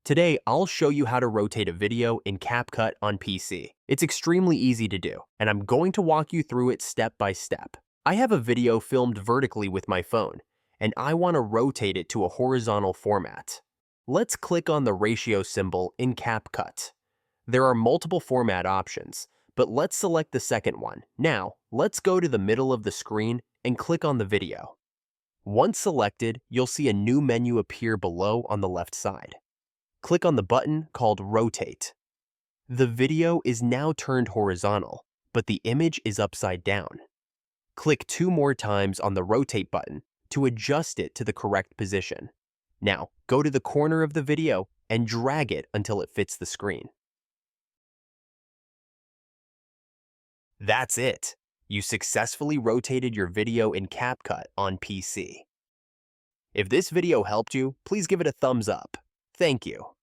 Today, I'll show you how to rotate a video in CapCut on PC. It's extremely easy to do, and I'm going to walk you through it step by step. I have a video filmed vertically with my phone, and I want to rotate it to a horizontal format. Let's click on the ratio symbol in CapCut. There are multiple format options, but let's select the second one. Now, let's go to the middle of the screen and click on the video. Once selected, you'll see a new menu appear below on the left side. Click on the button called Rotate. The video is now turned horizontal, but the image is upside down. Click 2 more times on the Rotate button to adjust it to the correct position. Now, go to the corner of the video and drag it until it fits the screen. That's it! You successfully rotated your video in CapCut on PC. If this video helped you, please give it a thumbs up. Thank you.